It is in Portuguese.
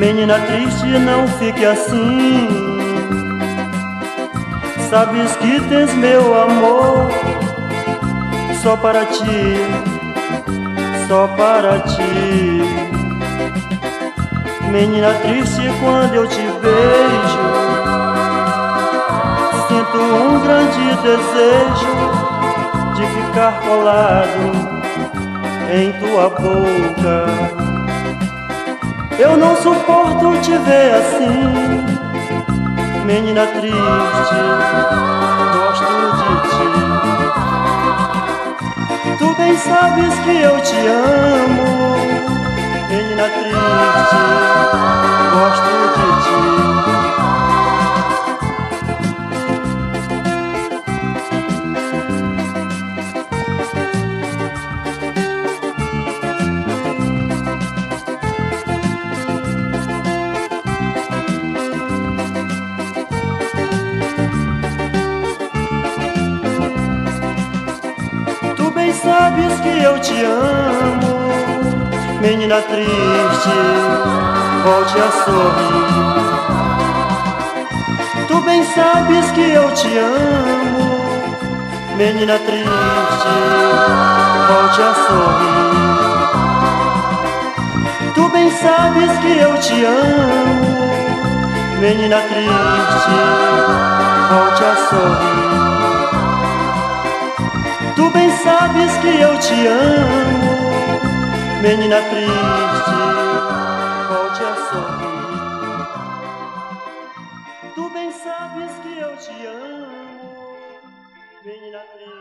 Menina triste, não fique assim. Sabes que tens meu amor só para ti, só para ti. Menina triste, quando eu te vejo, sinto um grande desejo de ficar colado em tua boca. Eu não suporto te ver assim, menina triste, gosto de ti. Tu bem sabes que eu te amo, menina triste, gosto de ti. Tu bem sabes que eu te amo, menina triste, volte a sorrir. Tu bem sabes que eu te amo, menina triste, volte a sorrir. Tu bem sabes que eu te amo, menina triste, volte a sorrir. Tu bem sabes que eu te amo, menina triste, volte a sorrir. Tu bem sabes que eu te amo, menina triste.